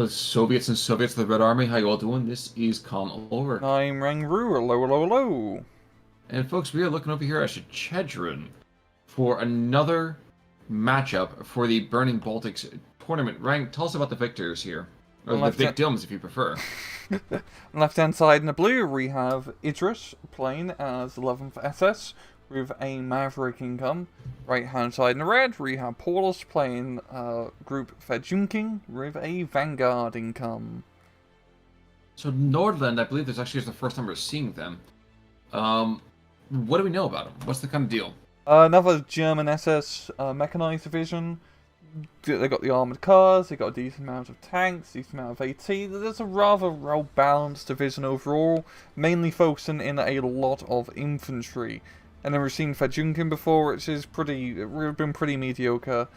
Soviets and Soviets of the Red Army, how you all doing? This is Con Over. I'm Rangru, hello, hello, hello. And folks, we are looking over here at Shechedrin for another matchup for the Burning Baltics tournament. Rang, tell us about the victors here. Or the victims, if you prefer. On left hand side in the blue, we have Iadris playing as 11th SS with a Maverick income. Right hand side in the red, we have Paulus playing Group Fejunking with a Vanguard income. So Nordland, I believe this actually is the first time we're seeing them. What do we know about them? What's the kind of deal? Another German SS mechanized division. They got the armored cars, they got a decent amount of tanks, decent amount of AT. There's a rather well-balanced division overall, mainly focusing in a lot of infantry. And then we've seen Fejunkin before, which is been pretty mediocre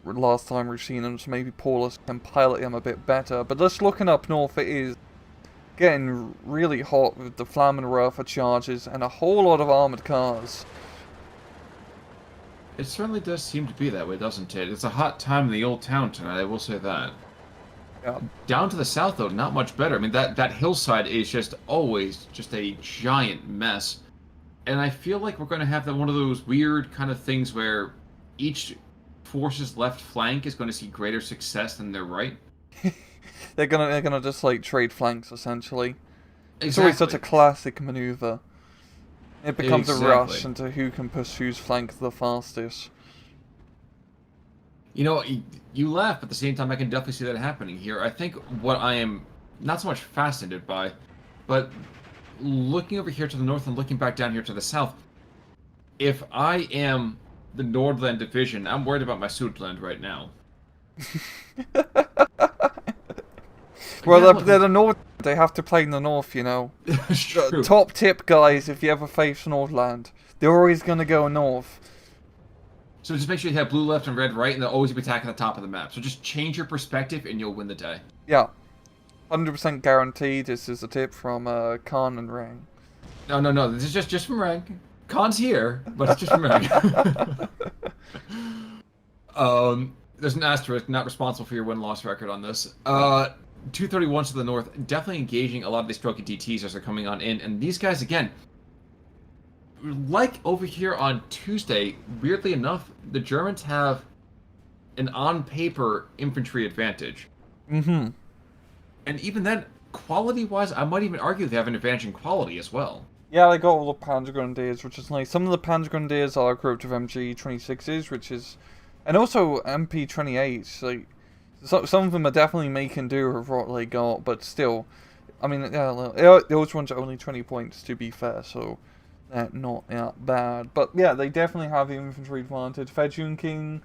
last time we've seen them, so maybe Paulus can pilot him a bit better. But just looking up north, it is getting really hot with the Flammenwerfer charges and a whole lot of armored cars. It certainly does seem to be that way, doesn't it? It's a hot time in the old town tonight, I will say that. Yeah. Down to the south, though, not much better. I mean, that hillside is just always just a giant mess. And I feel like we're going to have one of those weird kind of things where each force's left flank is going to see greater success than their right. They're gonna just like trade flanks essentially. Exactly. It's always such a classic maneuver. It becomes Exactly. a rush into who can push whose flank the fastest. You know, you laugh, but at the same time, I can definitely see that happening here. I think what I am not so much fascinated by, but looking over here to the north and looking back down here to the south, if I am the Nordland Division, I'm worried about my Südland right now. Well, Yeah, they're the north. They have to play in the north, you know. It's true. Top tip, guys, if you ever face Nordland, they're always gonna go north. So just make sure you have blue left and red right, and they'll always be attacking the top of the map. So just change your perspective, and you'll win the day. Yeah, 100% guaranteed. This is a tip from Khan and Rang. No. This is just from Rang. Khan's here, but it's just from Rang. There's an asterisk, not responsible for your win-loss record on this. 231 to the north, definitely engaging a lot of these stroke DTs as they're coming on in. And these guys, again, like over here on Tuesday, weirdly enough, the Germans have an on-paper infantry advantage. Mm-hmm. And even then, quality-wise, I might even argue they have an advantage in quality as well. Yeah, they got all the Panzer Grenadiers, which is nice. Some of the Panzer Grenadiers are equipped with MG26s, which is... And also MP28s, like... Some of them are definitely making do with what they got, but still... I mean, yeah, those ones are only 20 points, to be fair, so... They're not that bad. But yeah, they definitely have the infantry advantage. Fejunking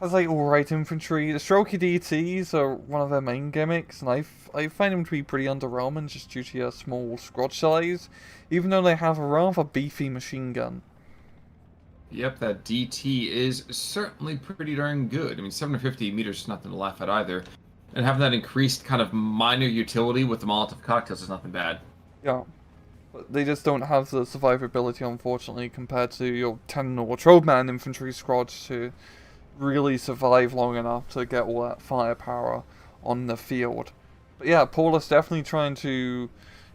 has like alright infantry. The strokey DTs are one of their main gimmicks, and I find them to be pretty underwhelming just due to their small squad size, even though they have a rather beefy machine gun. Yep, that DT is certainly pretty darn good. I mean, 750 meters is nothing to laugh at either. And having that increased kind of minor utility with the Molotov cocktails is nothing bad. Yeah. But they just don't have the survivability, unfortunately, compared to your 10 or 12-man infantry squads to really survive long enough to get all that firepower on the field. But yeah, Paulus definitely trying to,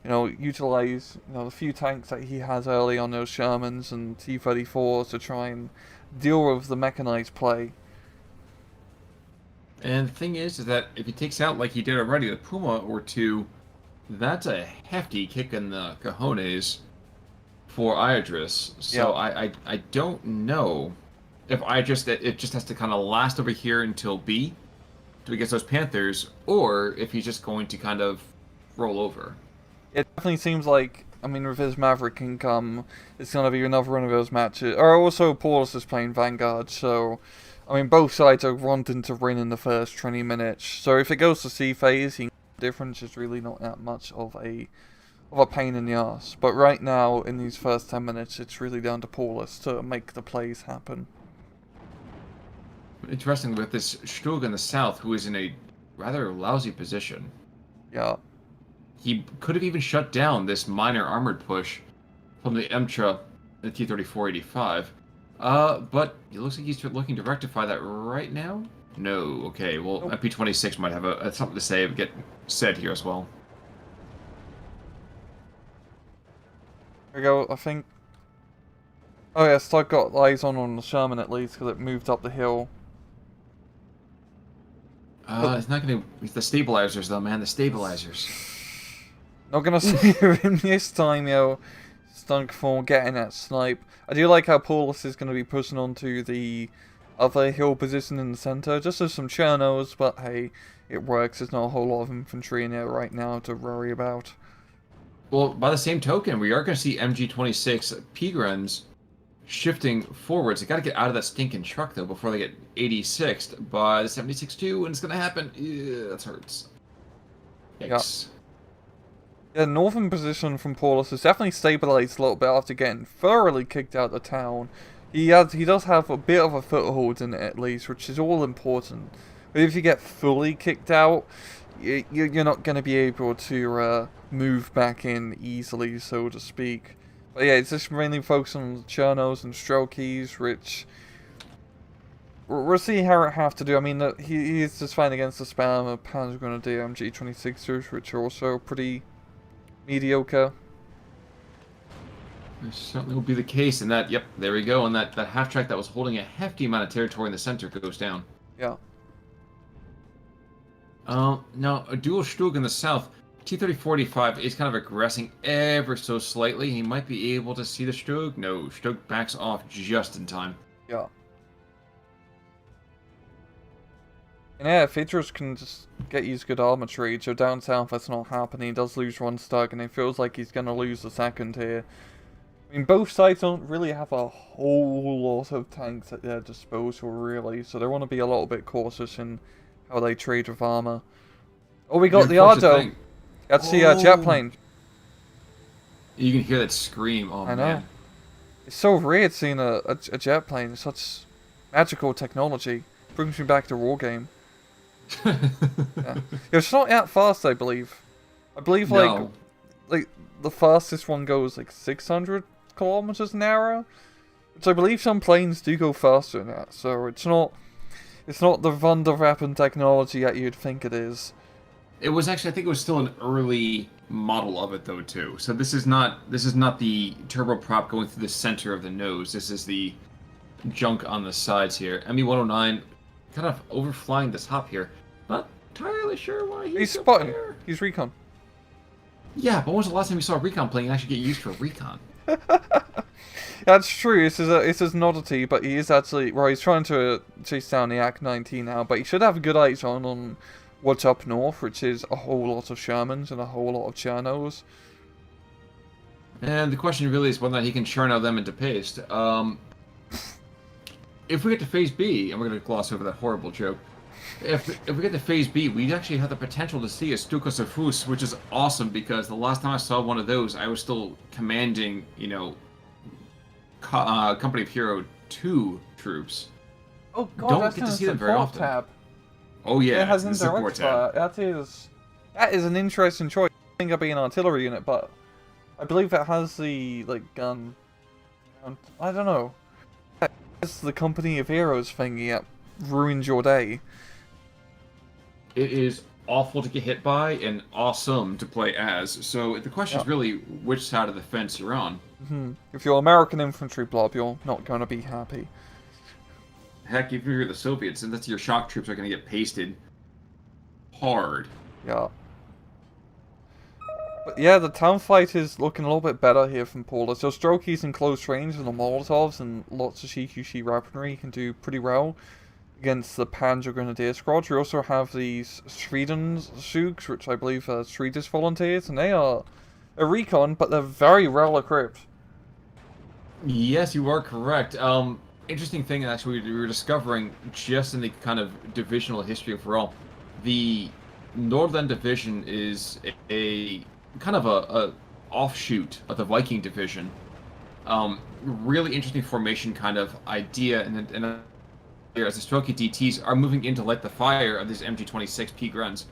utilize, the few tanks that he has early on those Shermans and T-34s to try and deal with the mechanized play. And the thing is that if he takes out, like he did already, the Puma or two, that's a hefty kick in the cojones for Iadris. So yeah. I don't know if it just has to kind of last over here until B till he gets those Panthers, or if he's just going to kind of roll over. It definitely seems like, I mean, with his Maverick income, it's going to be another one of those matches. Or also, Paulus is playing Vanguard, so, I mean, both sides are wanting to win in the first 20 minutes. So if it goes to C phase, the difference is really not that much of a pain in the ass. But right now, in these first 10 minutes, it's really down to Paulus to make the plays happen. Interesting with this Stug in the south, who is in a rather lousy position. Yeah. He could have even shut down this minor armored push from the Emtra and the T-34-85. But it looks like he's looking to rectify that right now. No. Okay. Well, Nope. MP26 might have something to say, get said here as well. There we go, I think. Oh yeah, so I've got eyes on the Sherman at least, because it moved up the hill. It's not gonna. It's the stabilizers, though, man. The stabilizers. Not gonna see him this time, yo. Stunk for getting that snipe. I do like how Paulus is gonna be pushing onto the other hill position in the center, just as some Chernos, but hey, it works. There's not a whole lot of infantry in there right now to worry about. Well, by the same token, we are going to see MG26 Pigrens shifting forwards. They got to get out of that stinking truck, though, before they get 86'd by the 76-2, and it's going to happen. Ew, that hurts. Yikes. Yeah, northern position from Paulus is definitely stabilized a little bit after getting thoroughly kicked out of town. He does have a bit of a foothold in it, at least, which is all important. But if you get fully kicked out, you're not going to be able to move back in easily, so to speak. But yeah, it's just mainly focused on the Chernos and Strokies, which we'll see how it have to do. I mean, he's just fighting against the spam of Panzer Grenadier MG26ers, which are also pretty mediocre. This certainly will be the case, and that, yep, there we go, and that half-track that was holding a hefty amount of territory in the center goes down. Yeah. Now, a dual Stug in the south. T-3045 is kind of aggressing ever so slightly. He might be able to see the Stug. No, Stug backs off just in time. Yeah. And yeah, if Iadris can just get used good armor trade, so down south that's not happening. He does lose one Stug, and it feels like he's going to lose the second here. I mean, both sides don't really have a whole lot of tanks at their disposal, really, so they want to be a little bit cautious in how they trade with armor. Oh, we got the Ardo. Let's see a jet plane. You can hear that scream. Oh, I know. Man. It's so weird seeing a jet plane. It's such magical technology. Brings me back to War Game. Yeah. It's not that fast, I believe. I believe No. like the fastest one goes like 600 kilometers an hour, which I believe some planes do go faster than that. So it's not the Wunderwaffen technology that you'd think it is. It was actually, I think it was still an early model of it, though, too. So this is not the turboprop going through the center of the nose. This is the junk on the sides here. ME-109 kind of overflying the top here. Not entirely sure why he's up spotting. there. He's recon. Yeah, but when was the last time you saw a recon plane actually get used for a recon? That's true. It's his an oddity, but he is actually he's trying to chase down the Ak-90 now. But he should have good eyes on what's up north, which is a whole lot of Shermans and a whole lot of Chernos. And the question really is whether or not he can churn out them into paste. If we get to Phase B, and we're going to gloss over that horrible joke, if we get to Phase B, we actually have the potential to see a Stukosafus, which is awesome, because the last time I saw one of those, I was still commanding, Company of Hero 2 troops. Oh god, Don't that's get to in see the them very support often. tab. Oh yeah, It has it's the support indirect tab. fire. That is an interesting choice. I think it'd be an artillery unit, but I believe it has the gun. I don't know. It's the Company of Heroes thingy that ruined your day. It is awful to get hit by and awesome to play as. So the question is really which side of the fence you're on. If you're American infantry blob, you're not going to be happy. Heck, if you're the Soviets, and that's your shock troops are going to get pasted hard. Yeah. But yeah, the town fight is looking a little bit better here from Paulus. So Strokies in close range and the Molotovs and lots of CQC weaponry can do pretty well against the Panzer Grenadier squad. We also have these Sweden Sugs, which I believe are Swedish volunteers, and they are a recon, but they're very well equipped. Yes, you are correct. Interesting thing, actually, we were discovering just in the kind of divisional history overall. The Nordland Division is a kind of a offshoot of the Viking Division. Really interesting formation kind of idea, and as the Stroke DTs are moving in to light the fire of these MG26 P Gruns.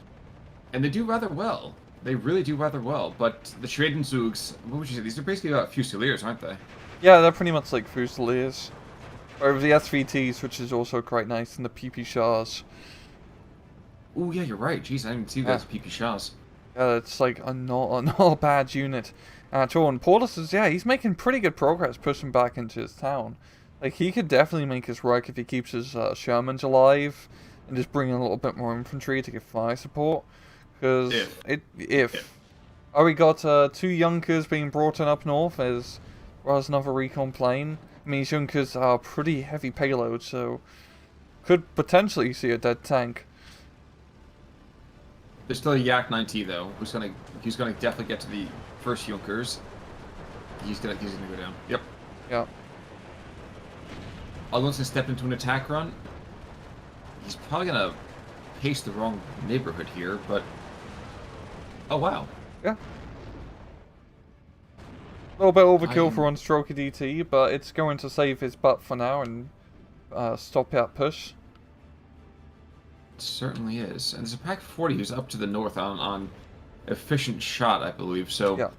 And they do rather well. They really do rather well. But the Schwedenzugs, what would you say? These are basically Fusiliers, aren't they? Yeah, they're pretty much like Fusiliers. Or the SVTs, which is also quite nice, and the PP Shahs. Oh yeah, you're right. Jeez, I didn't see those PP Shahs. Yeah, it's like a not a bad unit at all. And Paulus is, yeah, he's making pretty good progress pushing back into his town. Like, he could definitely make his work if he keeps his Shermans alive and just bring in a little bit more infantry to give fire support. Because if. Oh, we got 2 Junkers being brought in up north as well as another recon plane. I mean, these Junkers are pretty heavy payload, so could potentially see a dead tank. There's still a Yak 9T though, who's gonna definitely get to the first Junkers. He's gonna go down. Yep. Yeah. Although once he stepped into an attack run, he's probably gonna pace the wrong neighborhood here, but oh wow. Yeah. A little bit overkill for one stroke of DT, but it's going to save his butt for now and stop that push. It certainly is. And there's a Pack 40 who's up to the north on efficient shot, I believe. So yeah.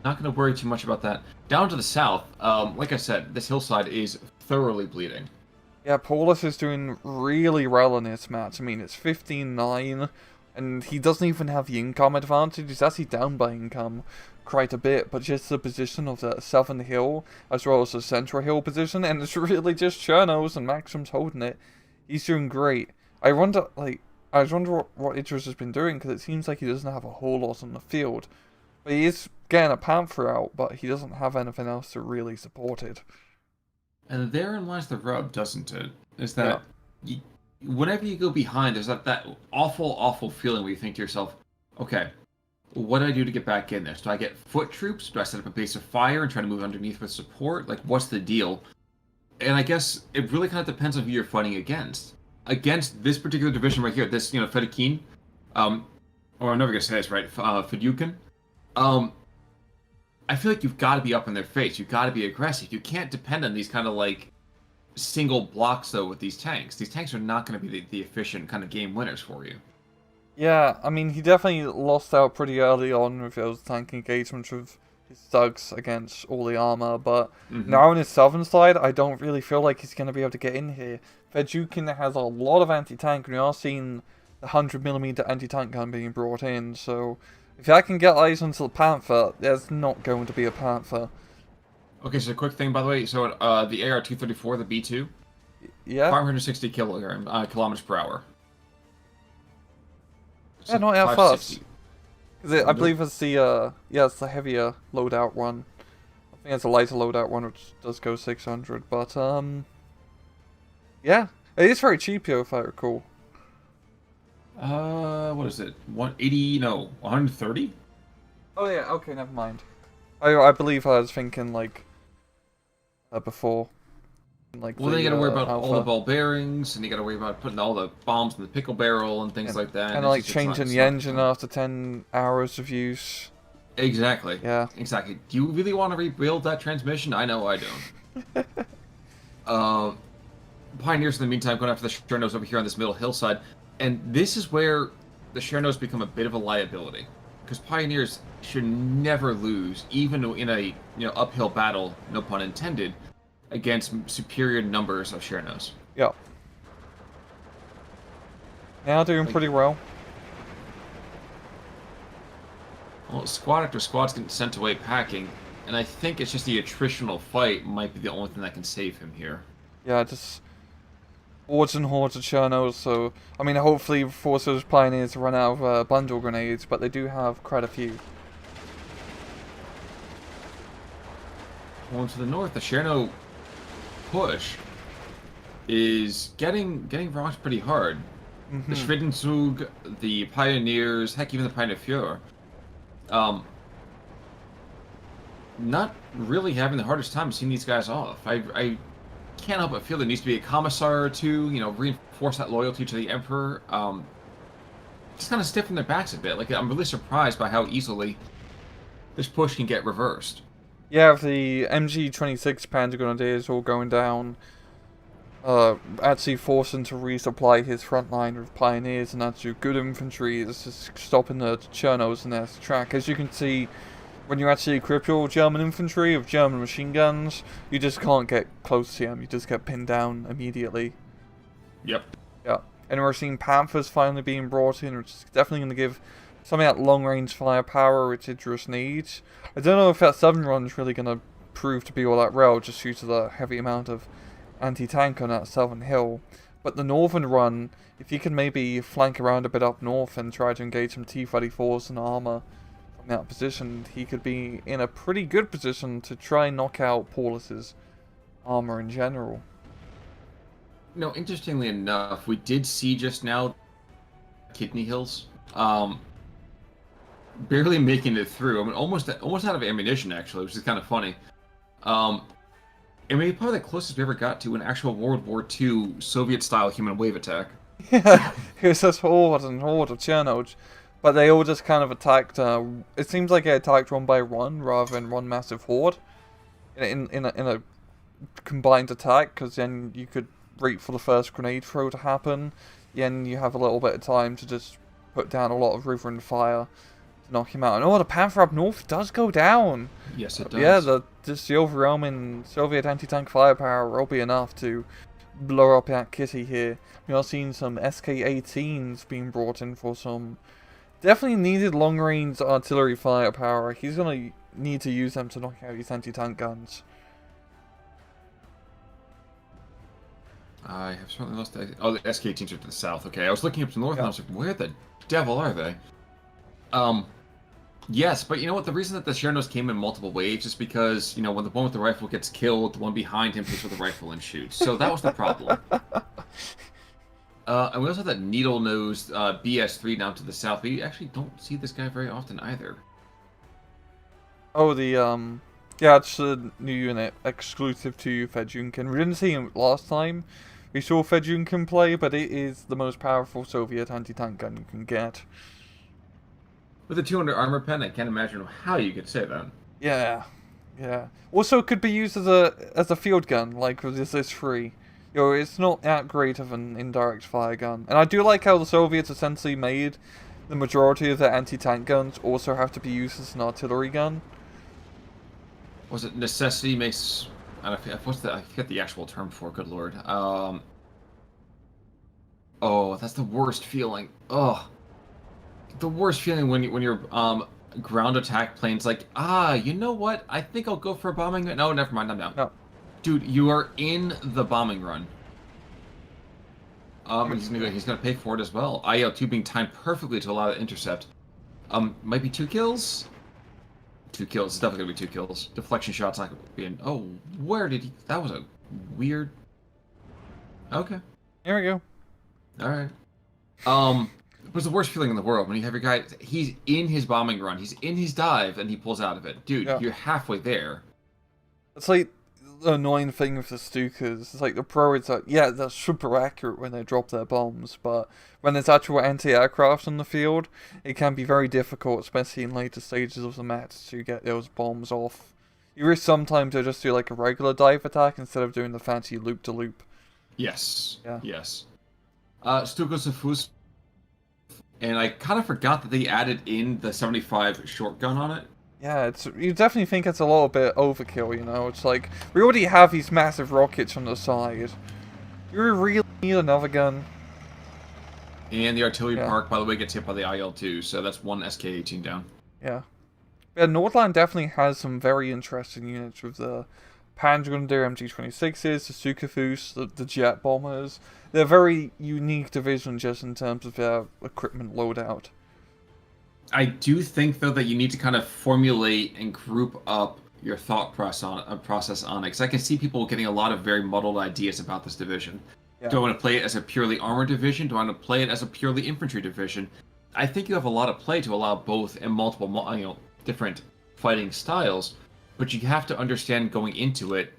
Not going to worry too much about that. Down to the south, like I said, this hillside is thoroughly bleeding. Yeah, Paulus is doing really well in this match. I mean, it's 15-9, and he doesn't even have the income advantage. He's actually down by income quite a bit, but just the position of the southern hill, as well as the central hill position, and it's really just Chernos and Maxim's holding it. He's doing great. I wonder what Iadris has been doing, because it seems like he doesn't have a whole lot on the field. But he is getting a Panther out, but he doesn't have anything else to really support it. And therein lies the rub, doesn't it? Is that whenever you go behind, there's that awful feeling where you think to yourself, okay, what do I do to get back in this? Do I get foot troops? Do I set up a base of fire and try to move underneath with support? Like, what's the deal? And I guess it really kind of depends on who you're fighting against. Against this particular division right here, this, Fedaykin, or I'm never going to say this right, Fedyukin, I feel like you've got to be up in their face. You've got to be aggressive. You can't depend on these kind of, like, single blocks, though, with these tanks. These tanks are not going to be the efficient kind of game winners for you. Yeah, I mean, he definitely lost out pretty early on with those tank engagements with his thugs against all the armor, but now on his southern side, I don't really feel like he's going to be able to get in here. Fedyukin has a lot of anti-tank, and we are seeing the 100mm anti-tank gun being brought in, so if I can get eyes onto the Panther, there's not going to be a Panther. Okay, so a quick thing, by the way, so the AR-234, the B2, yeah, 560 kilometers per hour. So yeah, not that fast. I believe it's the it's the heavier loadout one. I think it's a lighter loadout one, which does go 600. But yeah, it is very cheap here, if I recall. What is it? 180? No, 130? Oh yeah, okay, never mind. I believe I was thinking like before. Like well, then you gotta worry about all the ball bearings, and you gotta worry about putting all the bombs in the pickle barrel and things like that. Kind of like changing the engine after 10 hours of use. Exactly. Yeah. Exactly. Do you really want to rebuild that transmission? I know I don't. Pioneers, in the meantime, going after the Chernos over here on this middle hillside, and this is where the Chernos become a bit of a liability, because Pioneers should never lose, even in a uphill battle, no pun intended, against superior numbers of Chernos. Yeah. Now doing pretty well. Well, squad after squad's getting sent away packing, and I think it's just the attritional fight might be the only thing that can save him here. Yeah, just hordes and hordes of Chernos, so, I mean, hopefully force those Pioneers to run out of bundle grenades, but they do have quite a few. Going to the north, the Cherno push is getting rocked pretty hard. The Schwedenzug, the Pioneers, heck, even the Pioneer not really having the hardest time seeing these guys off. I can't help but feel there needs to be a commissar or two, reinforce that loyalty to the Emperor. Just kind of stiffen their backs a bit. Like, I'm really surprised by how easily this push can get reversed. Yeah, if the MG-26 Panzer Grenadier is all going down, actually forcing to resupply his front line with Pioneers and actually good infantry is just stopping the Chernos in their track. As you can see, when you actually equip your German infantry with German machine guns, you just can't get close to them. You just get pinned down immediately. Yep. Yeah. And we're seeing Panthers finally being brought in, which is definitely going to give something that long-range firepower which Iadris needs. I don't know if that 7 run is really going to prove to be all that real, just due to the heavy amount of anti-tank on that southern hill. But the northern run, if he can maybe flank around a bit up north and try to engage some T-34s and armor from that position, he could be in a pretty good position to try and knock out Paulus's armor in general. No, interestingly enough, we did see just now Kidney Hills barely making it through. I mean, almost out of ammunition, actually, which is kind of funny. I mean, probably the closest we ever got to an actual World War II Soviet-style human wave attack. Yeah, it was just horde and horde of Chernobyl. But they all just kind of attacked, it seems like they attacked one by one, rather than one massive horde. In a combined attack, because then you could wait for the first grenade throw to happen. Then you have a little bit of time to just put down a lot of river and fire to knock him out. And oh, the Panther up north does go down! Yes, it does. Yeah, just the overwhelming Soviet anti-tank firepower will be enough to blow up that kitty here. We are seeing some SK-18s being brought in for some definitely needed long-range artillery firepower. He's going to need to use them to knock out these anti-tank guns. I have certainly lost that. Oh, the SK-18s are to the south. Okay, I was looking up to the north, and I was like, where the devil are they? Yes, but you know what? The reason that the Chernos came in multiple waves is because, you know, when the one with the rifle gets killed, the one behind him takes with the rifle and shoots. So that was the problem. And we also have that needle-nosed BS-3 down to the south. We actually don't see this guy very often either. Oh, yeah, it's a new unit exclusive to Fejunkin. We didn't see him last time. We saw Fejunkin play, but it is the most powerful Soviet anti-tank gun you can get. With a 200 armor pen, I can't imagine how you could say that. Yeah, yeah. Also, it could be used as a field gun, like with this 3. You know, it's not that great of an indirect fire gun. And I do like how the Soviets essentially made the majority of their anti-tank guns also have to be used as an artillery gun. Was it necessity makes... I forget the actual term for it, good lord. Oh, that's the worst feeling. Ugh. The worst feeling when your ground attack plane's like, you know what? I think I'll go for a bombing run. No, never mind, I'm down. No. Dude, you are in the bombing run. And he's gonna pay for it as well. IL-2 being timed perfectly to allow the intercept. Might be 2 kills? 2 kills. It's definitely gonna be 2 kills. Deflection shot's not gonna be in. Oh, where did he... That was a weird... Okay. Here we go. Alright. It was the worst feeling in the world when you have your guy... He's in his bombing run. He's in his dive, and he pulls out of it. Dude, yeah. You're halfway there. It's like the annoying thing with the Stukas. It's like the pro is like, yeah, they're super accurate when they drop their bombs, but when there's actual anti-aircraft in the field, it can be very difficult, especially in later stages of the match, to get those bombs off. You risk sometimes to just do like a regular dive attack instead of doing the fancy loop-to-loop. Yes. Yeah. Yes. Stukas and Fus. And I kind of forgot that they added in the 75 shotgun on it. Yeah, you definitely think it's a little bit overkill, you know? It's like, we already have these massive rockets on the side. You really need another gun. And the artillery park, by the way, gets hit by the IL-2, so that's one SK-18 down. Yeah. Yeah, Nordland definitely has some very interesting units with the Panzergrenadier MG26s, the Sukafus, the jet bombers. They're a very unique division just in terms of their equipment loadout. I do think, though, that you need to kind of formulate and group up your thought process on it, because I can see people getting a lot of very muddled ideas about this division. Yeah. Do I want to play it as a purely armored division? Do I want to play it as a purely infantry division? I think you have a lot of play to allow both and multiple, different fighting styles, but you have to understand going into it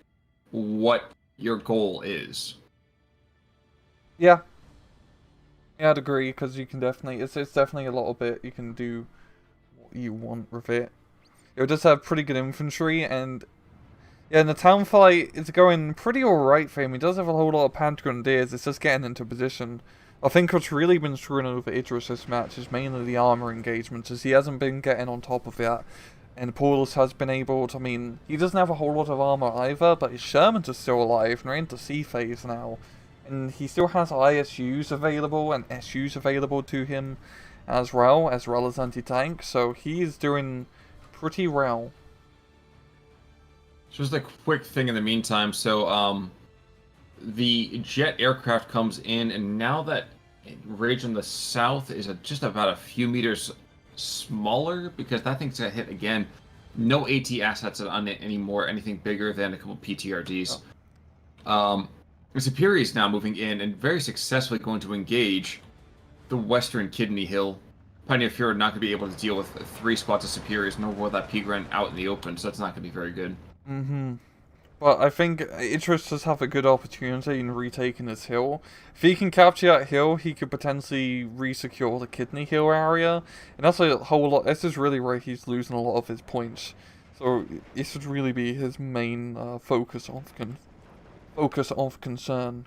what your goal is. Yeah. Yeah, I'd agree, because you can definitely... It's definitely a little bit... You can do what you want with it. It would just have pretty good infantry, and... Yeah, in the town fight, it's going pretty alright for him. He does have a whole lot of Panzergrenadiers. It's just getting into position. I think what's really been screwing over Iadris this match is mainly the armor engagements, as he hasn't been getting on top of that And Paulus has been able to, I mean, he doesn't have a whole lot of armor either, but his Shermans are still alive, and they're into C phase now. And he still has ISUs available and SUs available to him as well as anti-tank, so he is doing pretty well. Just a quick thing in the meantime, so the jet aircraft comes in, and now that Rage in the south is just about a few meters smaller, because that thing's gonna hit again. No AT assets on it anymore, anything bigger than a couple PTRDs. Oh. Superior is now moving in and very successfully going to engage the western Kidney Hill. Pioneer Fury not going to be able to deal with 3 squads of Superiors, nor will that Pigren out in the open, so that's not going to be very good. But I think Iadris does have a good opportunity in retaking this hill. If he can capture that hill, he could potentially re-secure the Kidney Hill area. And that's a whole lot. This is really where he's losing a lot of his points. So this would really be his main focus of concern.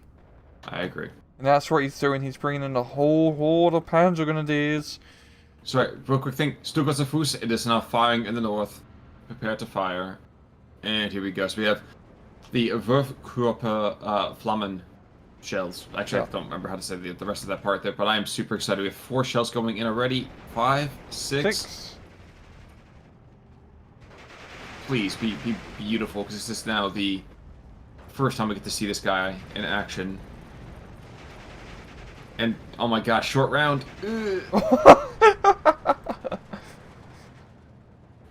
I agree. And that's what he's doing. He's bringing in a whole horde of Panzer Grenadiers. Sorry, real quick thing. Stuttgarter Fuß, it is now firing in the north. Prepare to fire. And here we go. So we have the Wurfkörper Flammen shells. Actually, I don't remember how to say the rest of that part there, but I am super excited. We have 4 shells going in already. 5, 6. Please be beautiful, because this is now the first time we get to see this guy in action. And oh my gosh, short round.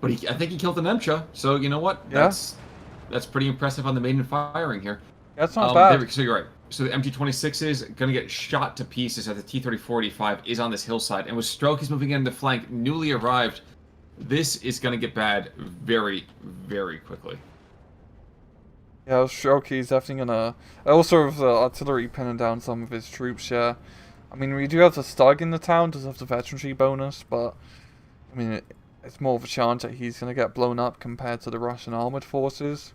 But I think he killed an Emcha, so you know what? Yeah. That's pretty impressive on the maiden firing here. That's not bad. So you're right. So the MG26 is going to get shot to pieces as the T-34-85 is on this hillside. And with Stroke is moving in the flank, newly arrived, this is going to get bad very, very quickly. Yeah, Stroke is definitely going to... Also with the artillery pinning down some of his troops, yeah. I mean, we do have the Stug in the town, does have the veterancy bonus, but... I mean, it's more of a chance that he's going to get blown up compared to the Russian armored forces.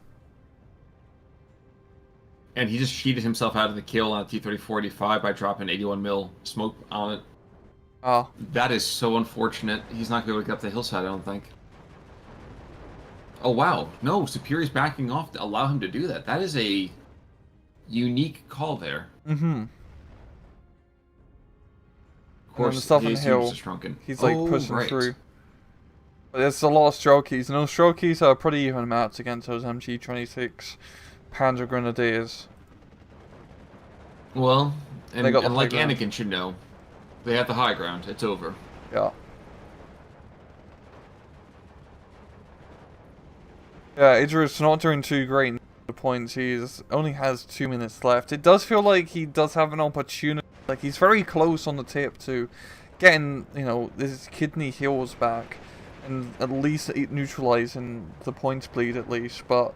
And he just cheated himself out of the kill on the T-34-85 by dropping 81 mil smoke on it. Oh. That is so unfortunate. He's not going to get up the hillside, I don't think. Oh, wow. No, Superior's backing off to allow him to do that. That is a unique call there. Mm-hmm. Of course, the his hill, is shrunken. he's like pushing through. But there's a lot of Strokies, and those Strokies are pretty even matched against those MG26 Panzer Grenadiers. Well, and like ground. Anakin should know, they have the high ground. It's over. Yeah. Yeah, Iadris not doing too great in the points. He only has 2 minutes left. It does feel like he does have an opportunity. Like, he's very close on the tip to getting, you know, his Kidney Hills back. And at least neutralizing the points bleed at least. But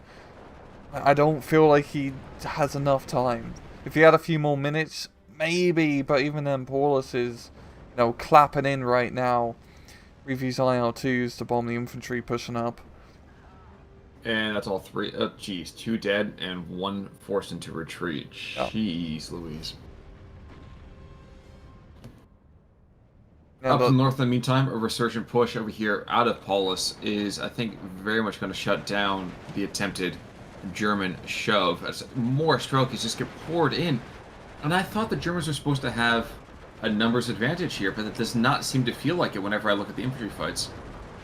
I don't feel like he has enough time. If he had a few more minutes, maybe. But even then, Paulus is, you know, clapping in right now with his IR2s to bomb the infantry pushing up. And that's all 3. Oh, jeez. 2 dead and 1 forced into retreat. Jeez Louise. Up north, in the meantime, a resurgent push over here out of Paulus is, I think, very much going to shut down the attempted German shove. As more Strokies just get poured in. And I thought the Germans were supposed to have a numbers advantage here, but it does not seem to feel like it whenever I look at the infantry fights.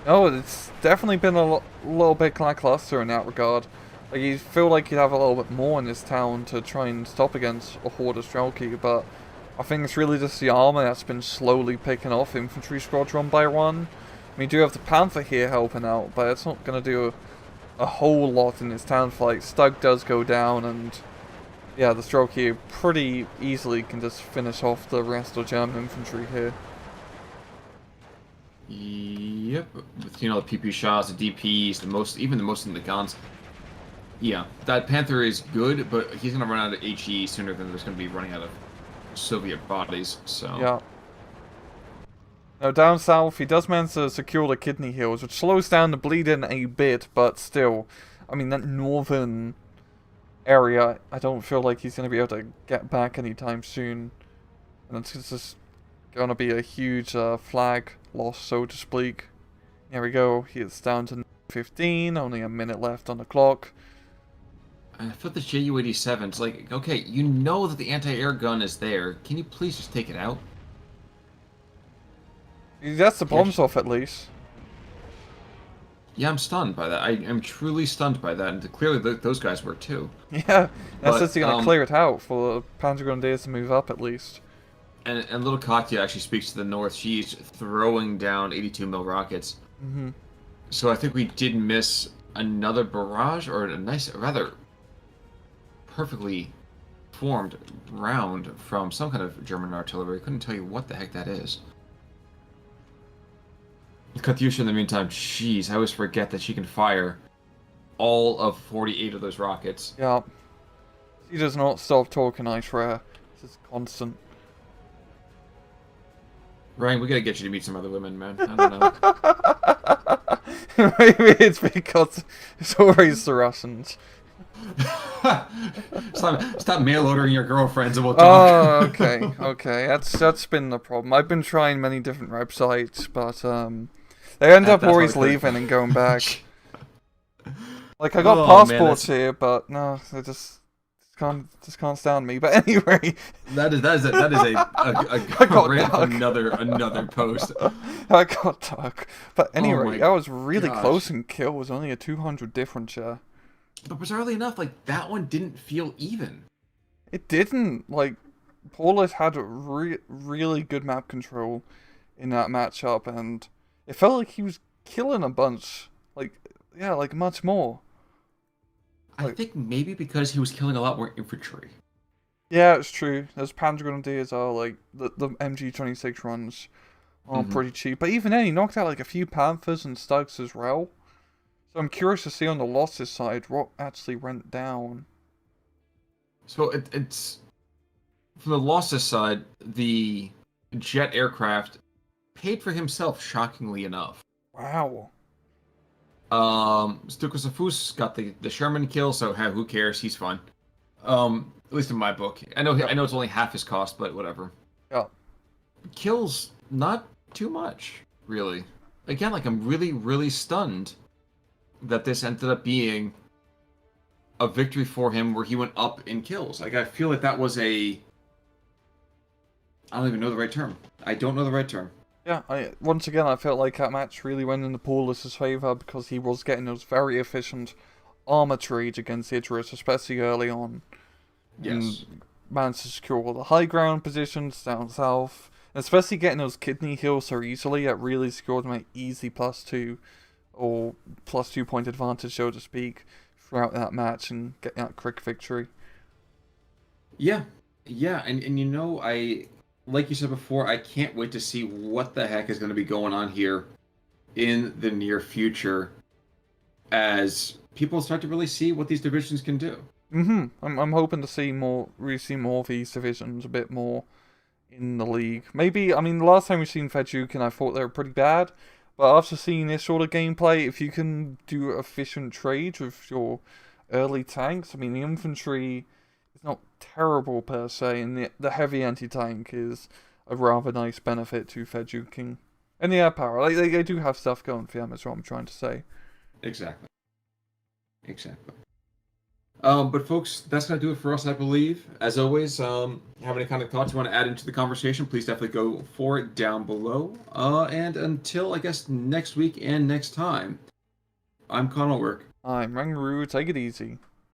No, it's definitely been a little bit lackluster in that regard. Like, you feel like you'd have a little bit more in this town to try and stop against a horde of Strokie, but I think it's really just the armor that's been slowly picking off infantry squads one by one. I mean, you do have the Panther here helping out, but it's not going to do a whole lot in this town fight. Stug does go down, and yeah, the Strokie pretty easily can just finish off the rest of German infantry here. Yep, with, you know, the PP shots, the DPs, even the most in the guns. Yeah, that Panther is good, but he's going to run out of HE sooner than there's going to be running out of Soviet bodies, so... Yeah. Now, down south, he does manage to secure the Kidney Hills, which slows down the bleeding a bit, but still, I mean, that northern area, I don't feel like he's going to be able to get back anytime soon. And it's just going to be a huge flag loss, so to speak. There we go, it's down to 15, only a minute left on the clock. I thought the Ju-87's like, okay, you know that the anti-air gun is there. Can you please just take it out? That's the bombs off at least. Yeah, I'm stunned by that. I am truly stunned by that, and clearly those guys were too. Yeah, that's just going to clear it out for Panzer Grenadiers to move up at least. And little Katya actually speaks to the north. She's throwing down 82 mil rockets. Mm-hmm. So I think we did miss another barrage, or a nice, rather perfectly formed round from some kind of German artillery. I couldn't tell you what the heck that is. Katyusha, in the meantime, jeez, I always forget that she can fire all of 48 of those rockets. Yeah. She does not stop talking, I swear. This is constant. Ryan, we gotta get you to meet some other women, man. I don't know. Maybe it's because it's always the Russians. Stop mail ordering your girlfriends and we'll talk. Oh, okay. That's been the problem. I've been trying many different websites, but they end up always leaving and going back. Like I got passports here, but no, they just can't stand me. But anyway, that is another post. I got dark. But anyway, I was really close in kill. It was only a 200 difference here. But bizarrely enough, like that one didn't feel even. It didn't. Like Paulus had really good map control in that matchup, and it felt like he was killing a bunch. Like much more. I think maybe because he was killing a lot more infantry. Yeah, it's true. Those Panzer Grenadiers are like the MG26 runs are pretty cheap, but even then he knocked out like a few Panthers and Stugs as well. So I'm curious to see on the losses side what actually went down. So it's from the losses side, the jet aircraft paid for himself, shockingly enough. Wow. Stukosafus got the Sherman kill, so who cares? He's fine. At least in my book. I know it's only half his cost, but whatever. Yeah. Kills not too much, really. Again, like I'm really, really stunned that this ended up being a victory for him where he went up in kills. Like I feel like that was I don't even know the right term. I don't know the right term. Yeah, once again, I felt like that match really went in the Paulus's favour because he was getting those very efficient armour trades against Iadris, especially early on. Yes. And managed to secure all the high ground positions down south. And especially getting those kidney kills so easily, that really secured him an easy +2 or +2 point advantage, so to speak, throughout that match and getting that quick victory. Yeah, and you know, like you said before, I can't wait to see what the heck is going to be going on here in the near future as people start to really see what these divisions can do. I'm hoping to see more of these divisions a bit more in the league. Maybe, I mean, the last time we've seen Fejukin, I thought they were pretty bad. But after seeing this sort of gameplay, if you can do efficient trades with your early tanks, I mean, the infantry is not terrible per se, and the heavy anti-tank is a rather nice benefit to Fejukin. And the air power, like, they do have stuff going for them, is what I'm trying to say. Exactly. But folks, that's going to do it for us, I believe. As always, have any kind of thoughts you want to add into the conversation, please definitely go for it down below. And until, I guess, next week and next time, I'm Connell Work. I'm Rangaroo, take it easy.